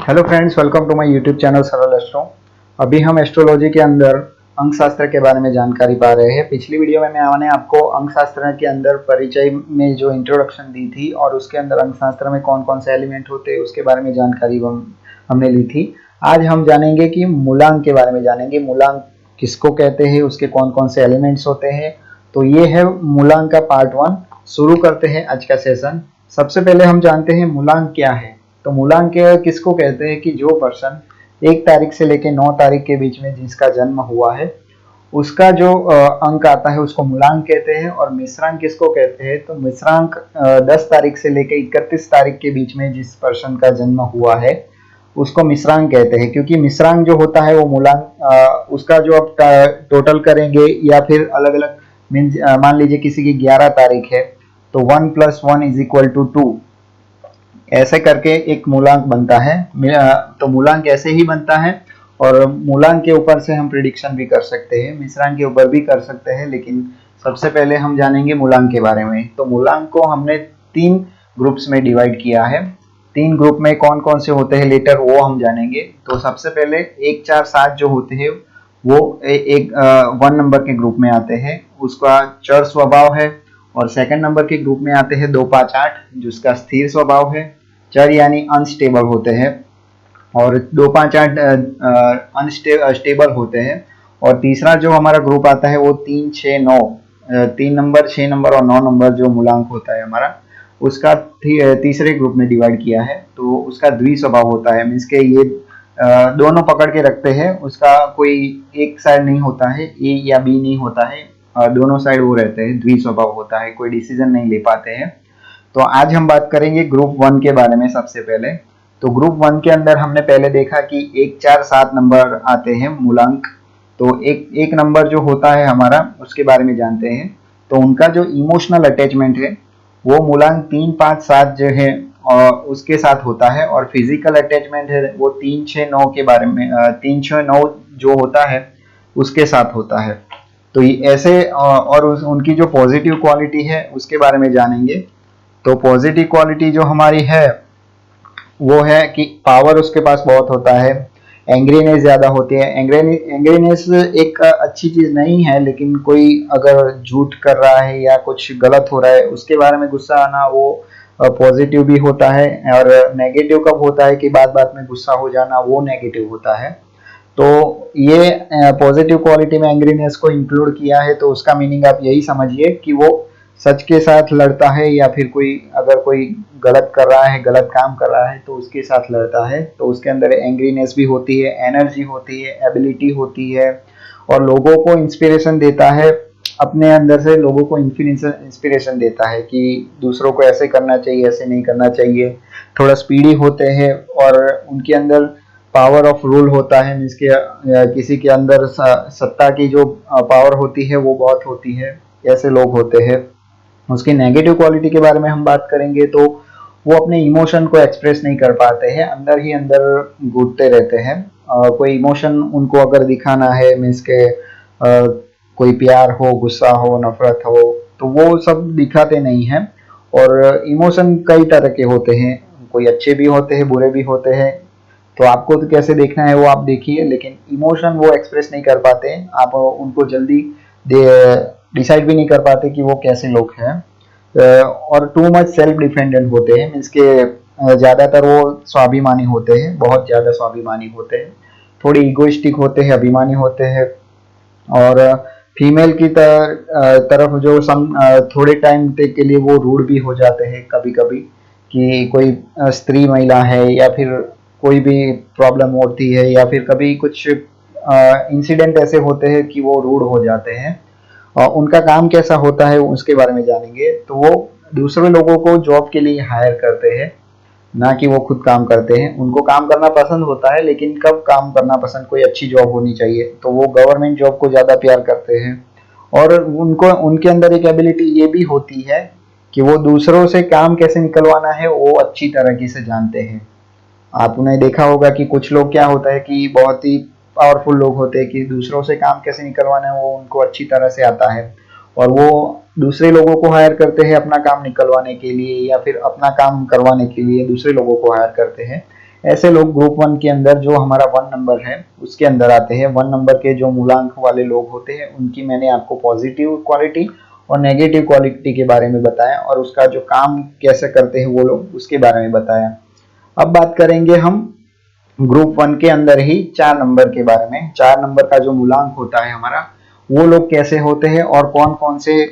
Hello friends, welcome to my YouTube channel Saral astro. अभी हम astrology के अंदर अंक शास्त्र के बारे में जानकारी पा रहे हैं। पिछली वीडियो में मैंने आपको अंक शास्त्र के अंदर परिचय में जो इंट्रोडक्शन दी थी और उसके अंदर अंक शास्त्र में कौन कौन से एलिमेंट होते हैं उसके बारे में जानकारी हमने ली थी। आज हम जानेंगे कि मूलांक के बारे में जानेंगे। मूलांक किसको कहते हैं, उसके कौन कौन से एलिमेंट्स होते हैं। तो ये है मूलांक का पार्ट 1। शुरू करते हैं आज का सेशन। सबसे पहले हम जानते हैं मूलांक क्या है। तो मूलांक किसको कहते हैं कि जो पर्सन 1 तारीख से लेकर 9 तारीख के बीच में जिसका जन्म हुआ है उसका जो अंक आता है उसको मूलांक कहते हैं। और मिश्रांक किसको कहते हैं, तो मिश्रांक 10 तारीख से लेकर 31 तारीख के बीच में जिस पर्सन का जन्म हुआ है उसको मिश्रांक कहते हैं। क्योंकि मिश्रांक जो होता है वो मूलांक उसका जो आप टोटल करेंगे या फिर अलग अलग मीन्स मान लीजिए किसी की 11 तारीख है तो 1 + 1 = 2, ऐसे करके एक मूलांक बनता है। तो मूलांक ऐसे ही बनता है और मूलांक के ऊपर से हम प्रिडिक्शन भी कर सकते हैं, मिश्रांक के ऊपर भी कर सकते हैं। लेकिन सबसे पहले हम जानेंगे मूलांक के बारे में। तो मूलांक को हमने 3 ग्रुप्स में डिवाइड किया है। 3 ग्रुप में कौन कौन से होते हैं लेटर वो हम जानेंगे। तो सबसे पहले 1, 4, 7 जो होते हैं वो एक 1 नंबर के ग्रुप में आते हैं, उसका चर स्वभाव है। और सेकंड नंबर के ग्रुप में आते हैं 2, 5, 8 जिसका स्थिर स्वभाव है, चर यानी अनस्टेबल होते हैं। और 2, 5, 8 अनस्टेबल होते हैं। और तीसरा जो हमारा ग्रुप आता है वो 3, 6, 9, 3 नंबर, 6 नंबर और 9 नंबर जो मूलांक होता है हमारा उसका तीसरे ग्रुप में डिवाइड किया है। तो उसका द्वि स्वभाव होता है, मीन्स के ये दोनों पकड़ के रखते हैं, उसका कोई एक साइड नहीं होता है, ए या बी नहीं होता है, दोनों साइड वो रहते हैं, द्वि स्वभाव होता है, कोई डिसीजन नहीं ले पाते हैं। तो आज हम बात करेंगे ग्रुप 1 के बारे में। सबसे पहले तो ग्रुप 1 के अंदर हमने पहले देखा कि 1, 4, 7 नंबर आते हैं मूलांक। तो एक नंबर जो होता है हमारा उसके बारे में जानते हैं। तो उनका जो इमोशनल अटैचमेंट है वो मूलांक 3, 5, 7 जो है और उसके साथ होता है। और फिजिकल अटैचमेंट है वो 3, 6, 9 के बारे में 3, 6, 9 जो होता है उसके साथ होता है। तो ऐसे और उनकी जो पॉजिटिव क्वालिटी है उसके बारे में जानेंगे। तो पॉजिटिव क्वालिटी जो हमारी है वो है कि पावर उसके पास बहुत होता है, एंग्रीनेस ज्यादा होती है। एंग्रीनेस एक अच्छी चीज नहीं है, लेकिन कोई अगर झूठ कर रहा है या कुछ गलत हो रहा है उसके बारे में गुस्सा आना वो पॉजिटिव भी होता है। और नेगेटिव कब होता है कि बात बात में गुस्सा हो जाना, वो नेगेटिव होता है। तो ये पॉजिटिव क्वालिटी में एंग्रीनेस को इंक्लूड किया है। तो उसका मीनिंग आप यही समझिए कि वो सच के साथ लड़ता है या फिर अगर कोई गलत कर रहा है, गलत काम कर रहा है तो उसके साथ लड़ता है। तो उसके अंदर एंग्रीनेस भी होती है, एनर्जी होती है, एबिलिटी होती है और लोगों को इंस्पिरेशन देता है। अपने अंदर से लोगों को इंस्पिरेशन देता है कि दूसरों को ऐसे करना चाहिए, ऐसे नहीं करना चाहिए। थोड़ा स्पीडी होते हैं और उनके अंदर पावर ऑफ रूल होता है, मीन्स के किसी के अंदर सत्ता की जो पावर होती है वो बहुत होती है। ऐसे लोग होते हैं। उसकी नेगेटिव क्वालिटी के बारे में हम बात करेंगे तो वो अपने इमोशन को एक्सप्रेस नहीं कर पाते हैं, अंदर ही अंदर घूटते रहते हैं। कोई इमोशन उनको अगर दिखाना है, मीन्स के कोई प्यार हो, गुस्सा हो, नफरत हो, तो वो सब दिखाते नहीं हैं। और इमोशन कई तरह के होते हैं, कोई अच्छे भी होते हैं, बुरे भी होते हैं। तो आपको तो कैसे देखना है वो आप देखिए, लेकिन इमोशन वो एक्सप्रेस नहीं कर पाते हैं। आप उनको जल्दी डिसाइड भी नहीं कर पाते कि वो कैसे लोग हैं। और टू मच सेल्फ डिपेंडेंट होते हैं, मीन्स के ज्यादातर वो स्वाभिमानी होते हैं, बहुत ज्यादा स्वाभिमानी होते हैं, थोड़े इगोइस्टिक होते हैं, अभिमानी होते हैं। और फीमेल की तरफ जो थोड़े टाइम तक के लिए वो रूड भी हो जाते हैं कभी कभी, कि कोई स्त्री महिला है या फिर कोई भी प्रॉब्लम होती है या फिर कभी कुछ इंसिडेंट ऐसे होते हैं कि वो रूड हो जाते हैं। और उनका काम कैसा होता है उसके बारे में जानेंगे। तो वो दूसरे लोगों को जॉब के लिए हायर करते हैं, ना कि वो खुद काम करते हैं। उनको काम करना पसंद होता है, लेकिन कब काम करना पसंद, कोई अच्छी जॉब होनी चाहिए तो वो गवर्नमेंट जॉब को ज्यादा प्यार करते हैं। और उनको उनके अंदर एक एबिलिटी ये भी होती है कि वो दूसरों से काम कैसे निकलवाना है वो अच्छी तरीके से जानते हैं। आपने देखा होगा कि कुछ लोग क्या होता है कि बहुत ही पावरफुल लोग होते हैं कि दूसरों से काम कैसे निकलवाना है वो उनको अच्छी तरह से आता है। और वो दूसरे लोगों को हायर करते हैं अपना काम निकलवाने के लिए या फिर अपना काम करवाने के लिए दूसरे लोगों को हायर करते हैं। ऐसे लोग ग्रुप 1 के अंदर जो हमारा 1 नंबर है उसके अंदर आते हैं। 1 नंबर के जो मूलांक वाले लोग होते हैं उनकी मैंने आपको पॉजिटिव क्वालिटी और नेगेटिव क्वालिटी के बारे में बताया और उसका जो काम कैसे करते हैं वो लोग उसके बारे में बताया। अब बात करेंगे हम ग्रुप 1 के अंदर ही 4 नंबर के बारे में। 4 नंबर का जो मूलांक होता है हमारा, वो लोग कैसे होते हैं और कौन कौन से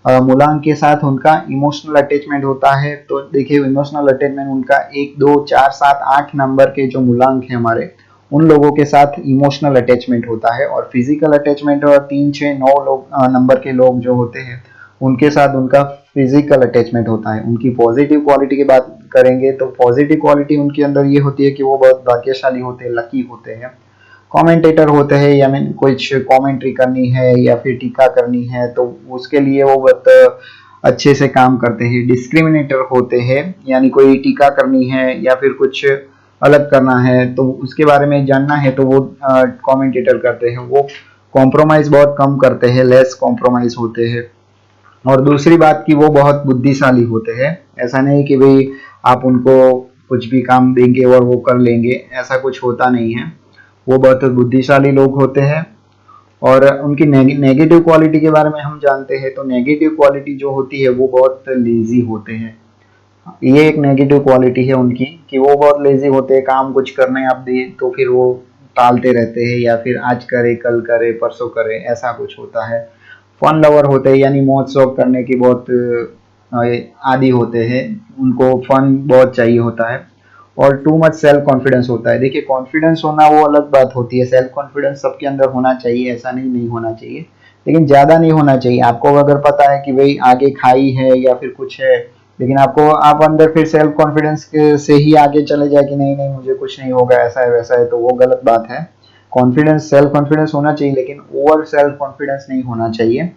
मूलांक के साथ उनका इमोशनल अटैचमेंट होता है। तो देखिए, इमोशनल अटैचमेंट उनका 1, 2, 4, 7, 8 नंबर के जो मूलांक है हमारे, उन लोगों के साथ इमोशनल अटैचमेंट होता है। और फिजिकल अटैचमेंट और 3, 6, 9 लोग नंबर के लोग जो होते हैं उनके साथ उनका फिजिकल अटैचमेंट होता है। उनकी पॉजिटिव क्वालिटी की बात करेंगे तो पॉजिटिव क्वालिटी उनके अंदर ये होती है कि वो बहुत भाग्यशाली होते हैं, लकी होते हैं, कमेंटेटर होते हैं, या मैं कुछ कमेंट्री करनी है या फिर टीका करनी है तो उसके लिए वो बहुत अच्छे से काम करते हैं। डिस्क्रिमिनेटर होते हैं, यानी कोई टीका करनी है या फिर कुछ अलग करना है तो उसके बारे में जानना है तो वो कमेंटेटर करते हैं। वो कॉम्प्रोमाइज बहुत कम करते हैं, लेस कॉम्प्रोमाइज होते हैं। और दूसरी बात कि वो बहुत बुद्धिशाली होते हैं। ऐसा नहीं कि भाई आप उनको कुछ भी काम देंगे और वो कर लेंगे, ऐसा कुछ होता नहीं है। वो बहुत बुद्धिशाली लोग होते हैं। और उनकी नेगेटिव क्वालिटी के बारे में हम जानते हैं तो नेगेटिव क्वालिटी जो होती है वो बहुत लेजी होते हैं। ये एक नेगेटिव क्वालिटी है उनकी कि वो बहुत लेजी होते हैं। काम कुछ करने आप दिए तो फिर वो टालते रहते हैं, या फिर आज करे, कल करे, परसों करे, ऐसा कुछ होता है। फन लवर होते हैं, यानी मौज शौक करने की बहुत आदी होते हैं, उनको फन बहुत चाहिए होता है। और टू मच सेल्फ कॉन्फिडेंस होता है। देखिए, कॉन्फिडेंस होना वो अलग बात होती है, सेल्फ कॉन्फिडेंस सबके अंदर होना चाहिए, ऐसा नहीं होना चाहिए, लेकिन ज्यादा नहीं होना चाहिए। आपको अगर पता है कि भाई आगे खाई है या फिर कुछ है, लेकिन आप अंदर फिर सेल्फ कॉन्फिडेंस से ही आगे चले जाए कि नहीं नहीं मुझे कुछ नहीं होगा, ऐसा है वैसा है, तो वो गलत बात है। कॉन्फिडेंस, सेल्फ कॉन्फिडेंस होना चाहिए, लेकिन ओवर सेल्फ कॉन्फिडेंस नहीं होना चाहिए।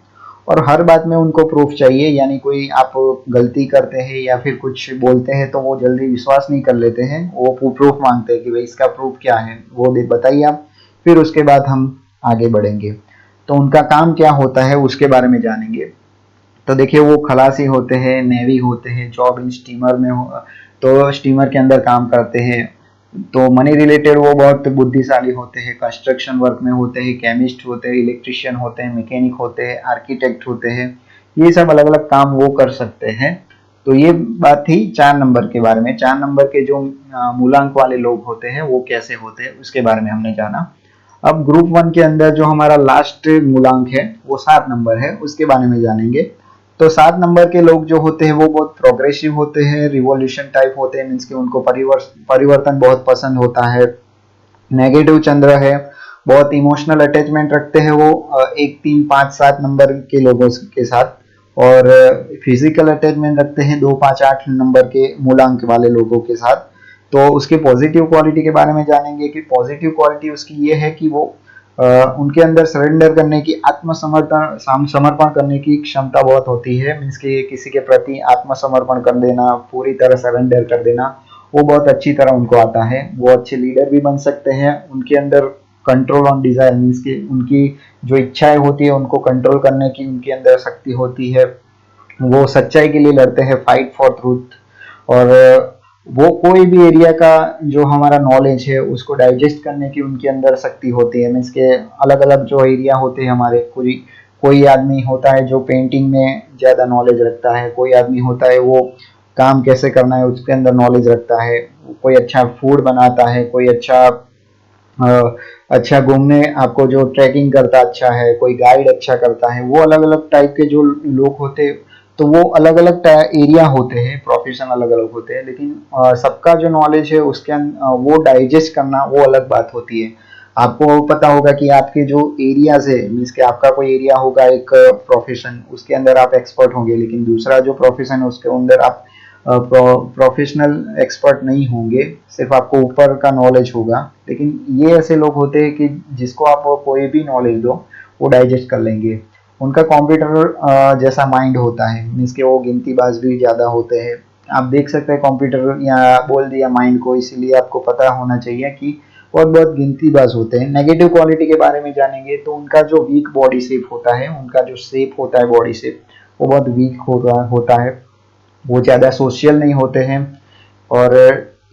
और हर बात में उनको प्रूफ चाहिए, यानी कोई आप गलती करते हैं या फिर कुछ बोलते हैं तो वो जल्दी विश्वास नहीं कर लेते हैं, वो प्रूफ मांगते हैं कि भाई इसका प्रूफ क्या है, वो बताइए आप, फिर उसके बाद हम आगे बढ़ेंगे। तो उनका काम क्या होता है उसके बारे में जानेंगे। तो देखिए, वो खलासी होते हैं, नेवी होते हैं, जॉब इन स्टीमर में हो तो स्टीमर के अंदर काम करते हैं। तो मनी रिलेटेड वो बहुत बुद्धिशाली होते हैं। कंस्ट्रक्शन वर्क में होते हैं, केमिस्ट होते हैं, इलेक्ट्रिशियन होते हैं, मैकेनिक होते हैं, आर्किटेक्ट होते हैं। ये सब अलग अलग काम वो कर सकते हैं। तो ये बात थी 4 नंबर के बारे में। 4 नंबर के जो मूलांक वाले लोग होते हैं वो कैसे होते हैं उसके बारे में हमने जाना। अब ग्रुप 1 के अंदर जो हमारा लास्ट मूलांक है वो 7 नंबर है, उसके बारे में जानेंगे। तो 7 नंबर के लोग जो होते हैं वो बहुत प्रोग्रेसिव होते हैं, रिवॉल्यूशन टाइप होते हैं, मीन्स कि उनको परिवर्तन बहुत पसंद होता है। नेगेटिव चंद्र है, बहुत इमोशनल अटैचमेंट रखते हैं वो 1, 3, 5, 7 नंबर के लोगों के साथ। और फिजिकल अटैचमेंट रखते हैं 2, 5, 8 नंबर के मूलांक वाले लोगों के साथ। तो उसके पॉजिटिव क्वालिटी के बारे में जानेंगे कि पॉजिटिव क्वालिटी उसकी ये है कि वो उनके अंदर सरेंडर करने की, आत्मसमर्पण समर्पण करने की क्षमता बहुत होती है। मीन्स कि किसी के प्रति आत्मसमर्पण कर देना, पूरी तरह सरेंडर कर देना, वो बहुत अच्छी तरह उनको आता है। वो अच्छे लीडर भी बन सकते हैं। उनके अंदर कंट्रोल ऑन डिजायर, मीन्स कि उनकी जो इच्छाएं होती है उनको कंट्रोल करने की उनके अंदर शक्ति होती है। वो सच्चाई के लिए लड़ते हैं, फाइट फॉर ट्रूथ। और वो कोई भी एरिया का जो हमारा नॉलेज है उसको डाइजेस्ट करने की उनके अंदर शक्ति होती है। मीन्स के अलग अलग जो एरिया होते हैं हमारे, कोई आदमी होता है जो पेंटिंग में ज्यादा नॉलेज रखता है, कोई आदमी होता है वो काम कैसे करना है उसके अंदर नॉलेज रखता है, कोई अच्छा फूड बनाता है, कोई अच्छा घूमने, आपको जो ट्रैकिंग करता अच्छा है, कोई गाइड अच्छा करता है। वो अलग अलग टाइप के जो लोग होते हैं, तो वो अलग अलग एरिया होते हैं, प्रोफेशन अलग अलग होते हैं, लेकिन सबका जो नॉलेज है उसके वो डाइजेस्ट करना वो अलग बात होती है। आपको पता होगा कि आपके जो एरियाज है, मीन्स कि आपका कोई एरिया होगा एक प्रोफेशन, उसके अंदर आप एक्सपर्ट होंगे, लेकिन दूसरा जो प्रोफेशन है उसके अंदर आप प्रोफेशनल एक्सपर्ट नहीं होंगे, सिर्फ आपको ऊपर का नॉलेज होगा। लेकिन ये ऐसे लोग होते हैं कि जिसको आप कोई भी नॉलेज दो वो डाइजेस्ट कर लेंगे। उनका कंप्यूटर जैसा माइंड होता है, मीन्स के वो गिनतीबाज भी ज्यादा होते हैं। आप देख सकते हैं कंप्यूटर या बोल दिया माइंड को, इसीलिए आपको पता होना चाहिए कि बहुत बहुत गिनतीबाज होते हैं। नेगेटिव क्वालिटी के बारे में जानेंगे तो उनका जो वीक बॉडी शेप होता है, उनका जो शेप होता है बॉडी शेप, वो बहुत वीक होता है। वो ज़्यादा सोशल नहीं होते हैं। और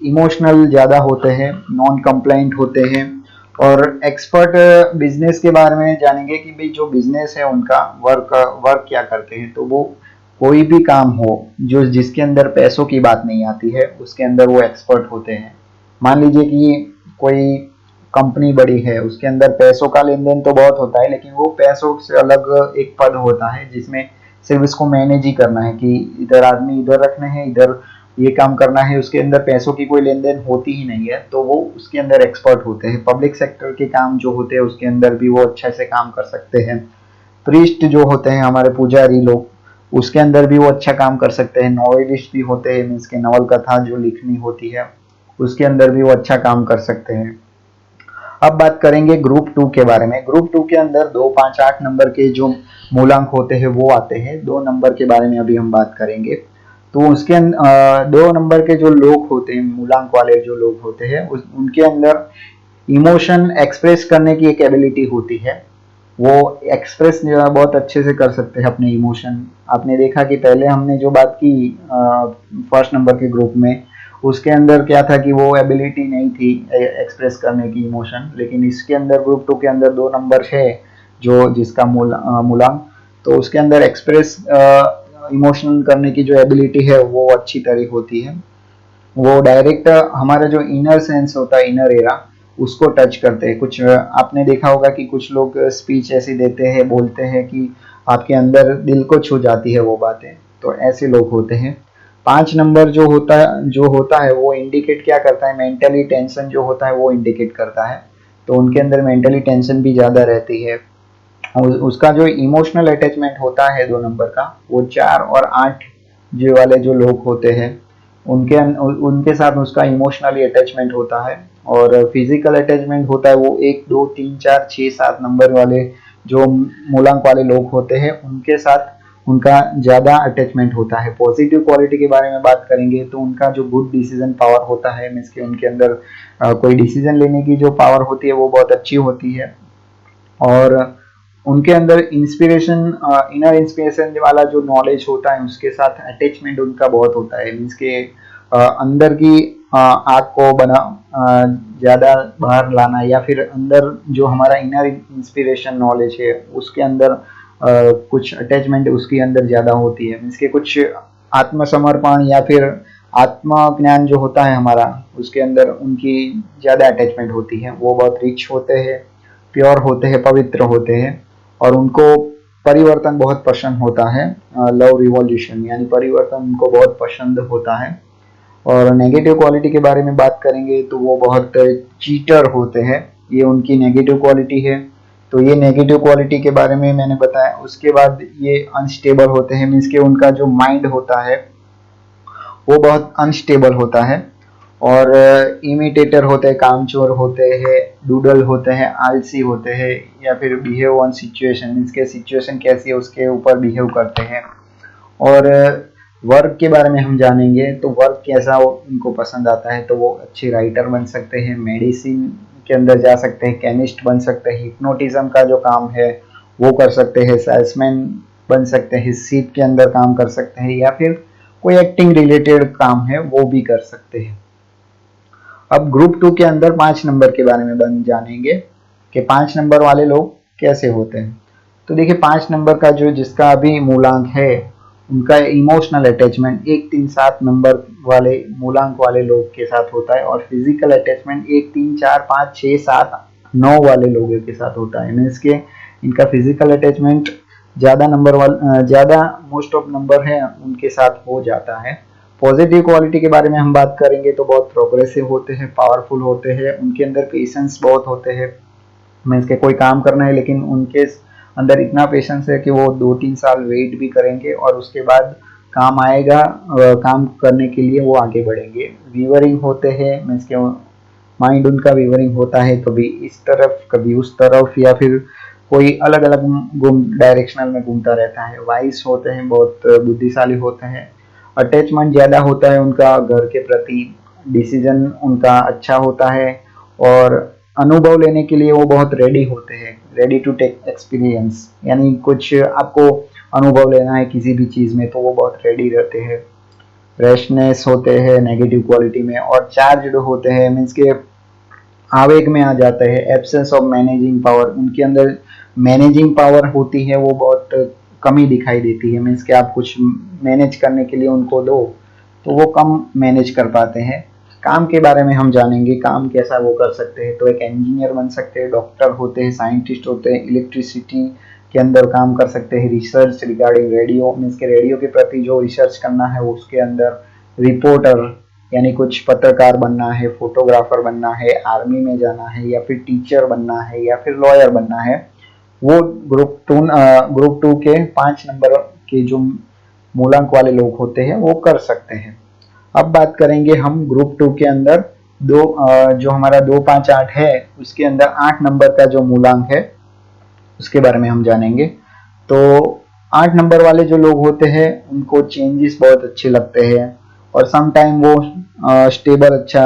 इमोशनल ज़्यादा होते हैं, नॉन कंप्लाइंट होते हैं। और एक्सपर्ट बिजनेस के बारे में जानेंगे कि भाई जो बिजनेस है उनका वर्क वर्क क्या करते हैं। तो वो कोई भी काम हो जो जिसके अंदर पैसों की बात नहीं आती है उसके अंदर वो एक्सपर्ट होते हैं। मान लीजिए कि कोई कंपनी बड़ी है, उसके अंदर पैसों का लेन देन तो बहुत होता है, लेकिन वो पैसों से अलग एक पद होता है जिसमें सिर्फ इसको मैनेज ही करना है कि इधर आदमी इधर रखने हैं, इधर ये काम करना है। उसके अंदर पैसों की कोई लेन देन होती ही नहीं है, तो वो उसके अंदर एक्सपर्ट होते हैं। पब्लिक सेक्टर के काम जो होते हैं उसके अंदर भी वो अच्छे से काम कर सकते हैं। प्रीस्ट जो होते हैं हमारे पुजारी लोग, उसके अंदर भी वो अच्छा काम कर सकते हैं। नॉवेलिस्ट भी होते हैं, मीन्स के नॉवल कथा जो लिखनी होती है उसके अंदर भी वो अच्छा काम कर सकते हैं। अब बात करेंगे ग्रुप 2 के बारे में। ग्रुप 2 के अंदर 2, 5, 8 नंबर के जो मूलांक होते हैं वो आते हैं। 2 नंबर के बारे में अभी हम बात करेंगे। तो उसके 2 नंबर के जो लोग होते हैं, मूलांक वाले जो लोग होते हैं, उनके अंदर इमोशन एक्सप्रेस करने की एक एबिलिटी होती है। वो एक्सप्रेस बहुत अच्छे से कर सकते हैं अपने इमोशन। आपने देखा कि पहले हमने जो बात की फर्स्ट नंबर के ग्रुप में, उसके अंदर क्या था कि वो एबिलिटी नहीं थी एक्सप्रेस करने की इमोशन, लेकिन इसके अंदर ग्रुप 2 के अंदर 2 नंबर है जो जिसका मूलांक, तो उसके अंदर एक्सप्रेस इमोशन करने की जो एबिलिटी है वो अच्छी तरह होती है। वो डायरेक्ट हमारा जो इनर सेंस होता है, इनर एरा, उसको टच करते हैं। कुछ आपने देखा होगा कि कुछ लोग स्पीच ऐसी देते हैं, बोलते हैं कि आपके अंदर दिल को छू जाती है वो बातें, तो ऐसे लोग होते हैं। 5 नंबर जो होता है वो इंडिकेट क्या करता है, मेंटली टेंशन जो होता है वो इंडिकेट करता है। तो उनके अंदर मेंटली टेंशन भी ज़्यादा रहती है। उसका जो इमोशनल अटैचमेंट होता है 2 नंबर का, वो 4 और 8 जो वाले जो लोग होते हैं उनके उनके साथ उसका इमोशनली अटैचमेंट होता है। और फिजिकल अटैचमेंट होता है वो 1, 2, 3, 4, 6, 7 नंबर वाले जो मूलांक वाले लोग होते हैं उनके साथ उनका ज़्यादा अटैचमेंट होता है। पॉजिटिव क्वालिटी के बारे में बात करेंगे तो उनका जो गुड डिसीजन पावर होता है, मीन्स कि उनके अंदर कोई डिसीजन लेने की जो पावर होती है वो बहुत अच्छी होती है। और उनके अंदर इंस्पिरेशन, इनर इंस्पिरेशन वाला जो नॉलेज होता है उसके साथ अटैचमेंट उनका बहुत होता है। मीन्स के अंदर की आग को ज़्यादा बाहर लाना, या फिर अंदर जो हमारा इनर इंस्पिरेशन नॉलेज है उसके अंदर कुछ अटैचमेंट उसके अंदर ज़्यादा होती है। मीन्स के कुछ आत्मसमर्पण या फिर आत्मज्ञान जो होता है हमारा, उसके अंदर उनकी ज़्यादा अटैचमेंट होती है। वो बहुत रिच होते हैं, प्योर होते हैं, पवित्र होते हैं, और उनको परिवर्तन बहुत पसंद होता है। लव रिवॉल्यूशन यानी परिवर्तन उनको बहुत पसंद होता है। और नेगेटिव क्वालिटी के बारे में बात करेंगे तो वो बहुत चीटर होते हैं, ये उनकी नेगेटिव क्वालिटी है। तो ये नेगेटिव क्वालिटी के बारे में मैंने बताया। उसके बाद ये अनस्टेबल होते हैं, मीन्स के उनका जो माइंड होता है वो बहुत अनस्टेबल होता है। और इमिटेटर होते हैं, कामचोर होते हैं, डूडल होते हैं, आलसी होते हैं, या फिर बिहेव ऑन सिचुएशन, मीन्स के सिचुएशन कैसी है उसके ऊपर बिहेव करते हैं। और वर्क के बारे में हम जानेंगे तो वर्क कैसा उनको पसंद आता है, तो वो अच्छे राइटर बन सकते हैं, मेडिसिन के अंदर जा सकते हैं, केमिस्ट बन सकते हैं, हिप्नोटिज्म का जो काम है वो कर सकते हैं, सेल्समैन बन सकते हैं, सीप के अंदर काम कर सकते हैं, या फिर कोई एक्टिंग रिलेटेड काम है वो भी कर सकते हैं। अब ग्रुप 2 के अंदर 5 नंबर के बारे में जानेंगे कि 5 नंबर वाले लोग कैसे होते हैं। तो देखिए 5 नंबर का जो जिसका अभी मूलांक है उनका इमोशनल अटैचमेंट 1, 3, 7 नंबर वाले मूलांक वाले लोग के साथ होता है। और फिजिकल अटैचमेंट 1, 3, 4, 5, 6, 7, 9 वाले लोगों के साथ होता है। मीन्स के इनका फिजिकल अटैचमेंट ज़्यादा मोस्ट ऑफ नंबर है उनके साथ हो जाता है। पॉजिटिव क्वालिटी के बारे में हम बात करेंगे तो बहुत प्रोग्रेसिव होते हैं, पावरफुल होते हैं, उनके अंदर पेशेंस बहुत होते हैं। मीन्स के कोई काम करना है लेकिन उनके अंदर इतना पेशेंस है कि वो 2-3 साल वेट भी करेंगे और उसके बाद काम आएगा, काम करने के लिए वो आगे बढ़ेंगे। वीवरिंग होते हैं, मीन्स के माइंड उनका वीवरिंग होता है, कभी इस तरफ कभी उस तरफ, या फिर कोई अलग अलग डायरेक्शनल में घूमता रहता है। वाइस होते हैं, बहुत बुद्धिशाली होते हैं। अटैचमेंट ज़्यादा होता है उनका घर के प्रति, डिसीजन उनका अच्छा होता है, और अनुभव लेने के लिए वो बहुत रेडी होते हैं, रेडी टू टेक एक्सपीरियंस, यानी कुछ आपको अनुभव लेना है किसी भी चीज़ में तो वो बहुत रेडी रहते हैं। रेशनेस होते हैं नेगेटिव क्वालिटी में, और चार्ज्ड होते हैं मीन्स के आवेग में आ जाते हैं। एब्सेंस ऑफ मैनेजिंग पावर, उनके अंदर मैनेजिंग पावर होती है वो बहुत कमी दिखाई देती है। मीन्स कि आप कुछ मैनेज करने के लिए उनको दो तो वो कम मैनेज कर पाते हैं। काम के बारे में हम जानेंगे, काम कैसा वो कर सकते हैं। तो एक इंजीनियर बन सकते हैं, डॉक्टर होते हैं, साइंटिस्ट होते हैं, इलेक्ट्रिसिटी के अंदर काम कर सकते हैं, रिसर्च रिगार्डिंग रेडियो मीन्स के रेडियो के प्रति जो रिसर्च करना है उसके अंदर, रिपोर्टर यानी कुछ पत्रकार बनना है, फोटोग्राफर बनना है, आर्मी में जाना है, या फिर टीचर बनना है, या फिर लॉयर बनना है, वो ग्रुप टू के 5 नंबर के जो मूलांक वाले लोग होते हैं वो कर सकते हैं। अब बात करेंगे हम ग्रुप 2 के अंदर जो हमारा 2, 5, 8 है उसके अंदर 8 नंबर का जो मूलांक है उसके बारे में हम जानेंगे। तो 8 नंबर वाले जो लोग होते हैं उनको चेंजेस बहुत अच्छे लगते हैं, और सम टाइम वो स्टेबल अच्छा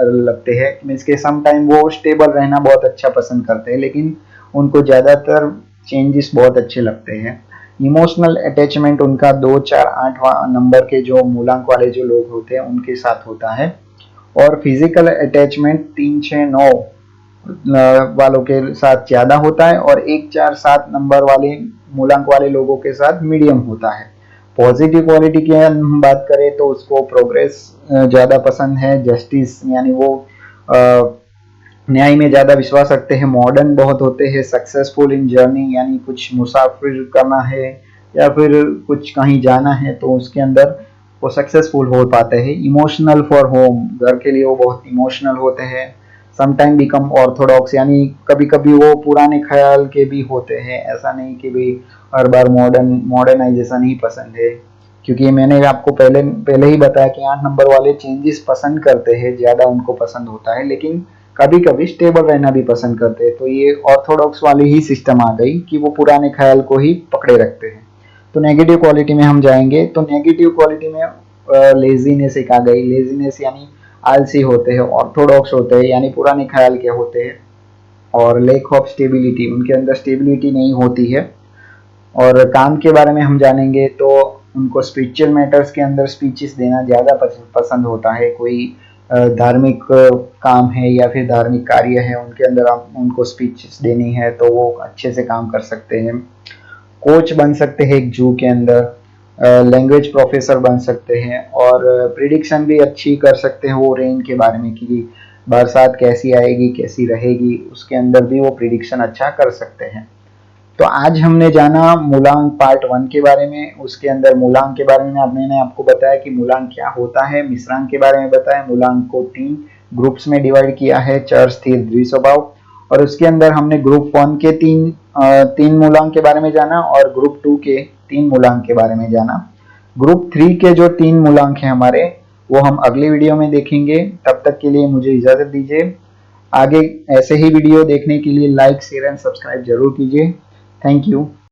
लगते हैं। मीन्स के सम टाइम वो स्टेबल रहना बहुत अच्छा पसंद करते हैं, लेकिन उनको ज़्यादातर चेंजेस बहुत अच्छे लगते हैं। इमोशनल अटैचमेंट उनका 2, 4, 8 नंबर के जो मूलांक वाले जो लोग होते हैं उनके साथ होता है, और फिजिकल अटैचमेंट 3, 6, 9 वालों के साथ ज्यादा होता है, और 1, 4, 7 नंबर वाले मूलांक वाले लोगों के साथ मीडियम होता है। पॉजिटिव क्वालिटी की हम बात करें तो उसको प्रोग्रेस ज्यादा पसंद है, जस्टिस यानी वो न्याय में ज्यादा विश्वास रखते हैं, मॉडर्न बहुत होते हैं, सक्सेसफुल इन जर्नी यानी कुछ मुसाफिर करना है या फिर कुछ कहीं जाना है तो उसके अंदर वो सक्सेसफुल हो पाते हैं। इमोशनल फॉर होम, घर के लिए वो बहुत इमोशनल होते हैं। समटाइम बिकम ऑर्थोडॉक्स यानी कभी कभी वो पुराने ख्याल के भी होते हैं, ऐसा नहीं कि भाई हर बार मॉडर्नाइजेशन ही पसंद है। क्योंकि मैंने आपको पहले ही बताया कि 8 नंबर वाले चेंजेस पसंद करते हैं, ज्यादा उनको पसंद होता है, लेकिन कभी कभी स्टेबल रहना भी पसंद करते हैं। तो ये ऑर्थोडॉक्स वाली ही सिस्टम आ गई कि वो पुराने ख्याल को ही पकड़े रखते हैं। तो नेगेटिव क्वालिटी में हम जाएंगे तो नेगेटिव क्वालिटी में लेजीनेस एक आ गई। लेजीनेस यानी आलसी होते हैं, ऑर्थोडॉक्स होते हैं यानी पुराने ख्याल के होते हैं, और लेक ऑफ स्टेबिलिटी, उनके अंदर स्टेबिलिटी नहीं होती है। और काम के बारे में हम जानेंगे तो उनको स्पिरिचुअल मैटर्स के अंदर स्पीचेस देना ज़्यादा पसंद होता है। कोई धार्मिक काम है या फिर धार्मिक कार्य है उनके अंदर आप उनको स्पीचेस देनी है तो वो अच्छे से काम कर सकते हैं। कोच बन सकते हैं एक जू के अंदर, लैंग्वेज प्रोफेसर बन सकते हैं, और प्रिडिक्शन भी अच्छी कर सकते हैं वो रेन के बारे में कि बरसात कैसी आएगी कैसी रहेगी, उसके अंदर भी वो प्रिडिक्शन अच्छा कर सकते हैं। तो आज हमने जाना मूलांक पार्ट 1 के बारे में। उसके अंदर मूलांक के बारे में मैंने आपको बताया कि मूलांक क्या होता है, मिश्रांक के बारे में बताया, मूलांक को 3 ग्रुप्स में डिवाइड किया है, चर, स्थिर, द्विस्वभाव। और उसके अंदर हमने ग्रुप 1 के 3 मूलांक के बारे में जाना, और ग्रुप 2 के 3 मूलांक के बारे में जाना। ग्रुप 3 के जो 3 मूलांक हैं हमारे वो हम अगली वीडियो में देखेंगे। तब तक के लिए मुझे इजाजत दीजिए। आगे ऐसे ही वीडियो देखने के लिए लाइक, शेयर एंड सब्सक्राइब जरूर कीजिए। Thank you.